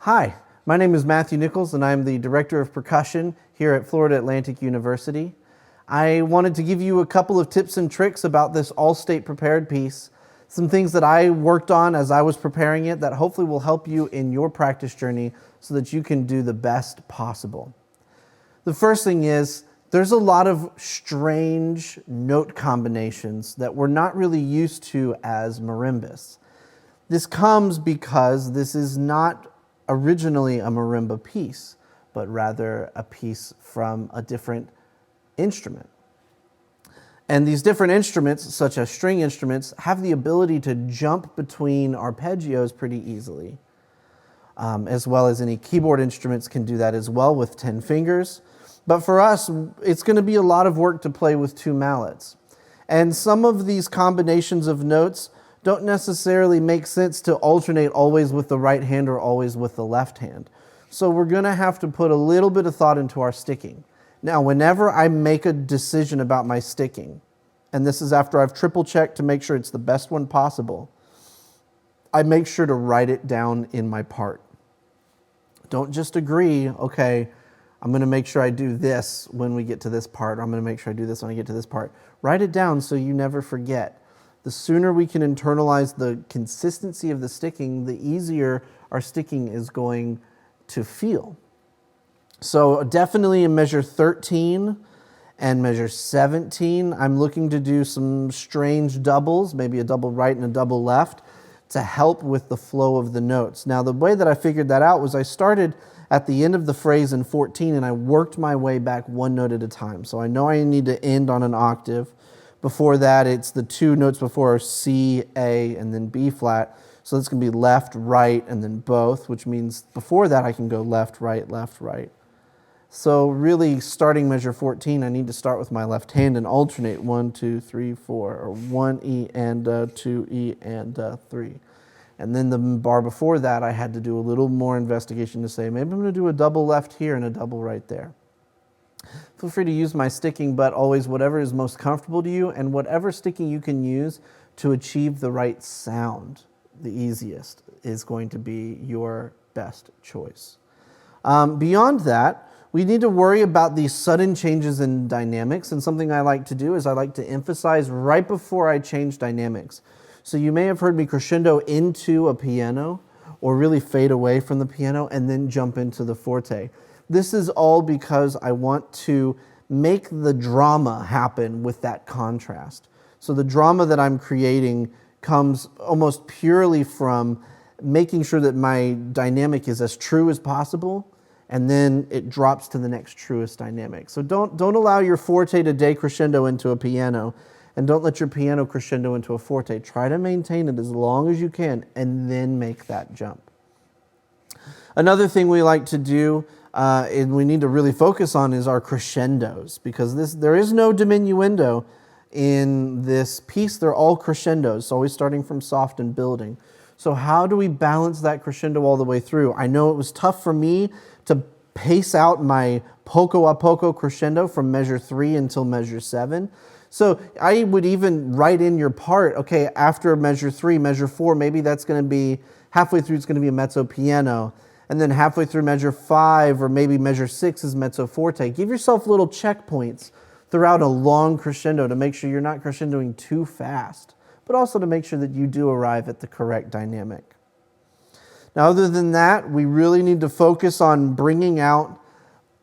Hi, my name is Matthew Nichols and I'm the Director of Percussion here at Florida Atlantic University. I wanted to give you a couple of tips and tricks about this All State prepared piece, some things that I worked on as I was preparing it that hopefully will help you in your practice journey so that you can do the best possible. The first thing is, there's a lot of strange note combinations that we're not really used to as marimbas. This comes because this is not originally a marimba piece, but rather a piece from a different instrument. And these different instruments, such as string instruments, have the ability to jump between arpeggios pretty easily, as well as any keyboard instruments can do that as well with 10 fingers. But for us, it's going to be a lot of work to play with 2 mallets. And some of these combinations of notes don't necessarily make sense to alternate always with the right hand or always with the left hand. So we're going to have to put a little bit of thought into our sticking. Now, whenever I make a decision about my sticking, and this is after I've triple checked to make sure it's the best one possible, I make sure to write it down in my part. Don't just agree, okay, I'm going to make sure I do this when we get to this part, or I'm going to make sure I do this when I get to this part. Write it down so you never forget. The sooner we can internalize the consistency of the sticking, the easier our sticking is going to feel. So definitely in measure 13 and measure 17, I'm looking to do some strange doubles, maybe a double right and a double left, to help with the flow of the notes. Now, the way that I figured that out was I started at the end of the phrase in 14 and I worked my way back one note at a time. So I know I need to end on an octave. Before that, it's the 2 notes before are C, A, and then B flat. So it's going to be left, right, and then both, which means before that I can go left, right, left, right. So really, starting measure 14, I need to start with my left hand and alternate 1, 2, 3, 4, or 1 E and 2 E and 3. And then the bar before that, I had to do a little more investigation to say, maybe I'm going to do a double left here and a double right there. Feel free to use my sticking, but always whatever is most comfortable to you and whatever sticking you can use to achieve the right sound, the easiest, is going to be your best choice. Beyond that, we need to worry about these sudden changes in dynamics, and something I like to do is I like to emphasize right before I change dynamics. So you may have heard me crescendo into a piano or really fade away from the piano and then jump into the forte. This is all because I want to make the drama happen with that contrast. So the drama that I'm creating comes almost purely from making sure that my dynamic is as true as possible, and then it drops to the next truest dynamic. So don't allow your forte to decrescendo into a piano, and don't let your piano crescendo into a forte. Try to maintain it as long as you can, and then make that jump. Another thing we like to do and we need to really focus on is our crescendos, because there is no diminuendo in this piece. They're all crescendos, so always starting from soft and building. So how do we balance that crescendo all the way through? I know it was tough for me to pace out my poco a poco crescendo from measure 3 until measure 7. So I would even write in your part, okay, after measure 3, measure 4, maybe that's going to be, halfway through it's going to be a mezzo piano. And then halfway through measure 5 or maybe measure 6 is mezzo forte. Give yourself little checkpoints throughout a long crescendo to make sure you're not crescendoing too fast, but also to make sure that you do arrive at the correct dynamic. Now, other than that, we really need to focus on bringing out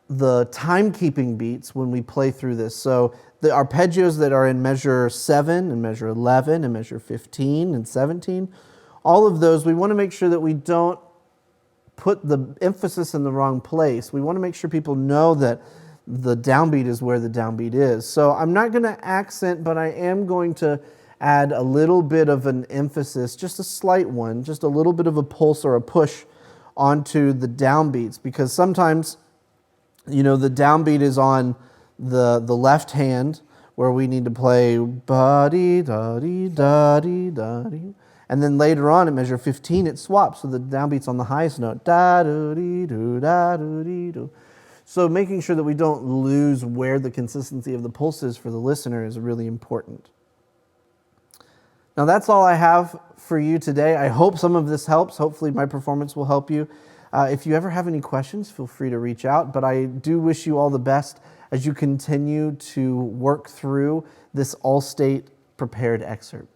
the timekeeping beats when we play through this. So the arpeggios that are in measure 7 and measure 11 and measure 15 and 17, all of those, we want to make sure that we don't put the emphasis in the wrong place. We want to make sure people know that the downbeat is where the downbeat is. So I'm not going to accent, but I am going to add a little bit of an emphasis, just a slight one, just a little bit of a pulse or a push onto the downbeats, because sometimes, you know, the downbeat is on the left hand where we need to play ba-dee, da-dee, da-dee, da-dee. And then later on at measure 15, it swaps, so the downbeat's on the highest note. Da-doo-dee-doo, da-doo-dee-doo. So making sure that we don't lose where the consistency of the pulse is for the listener is really important. Now that's all I have for you today. I hope some of this helps. Hopefully my performance will help you. If you ever have any questions, feel free to reach out, but I do wish you all the best as you continue to work through this All State prepared excerpt.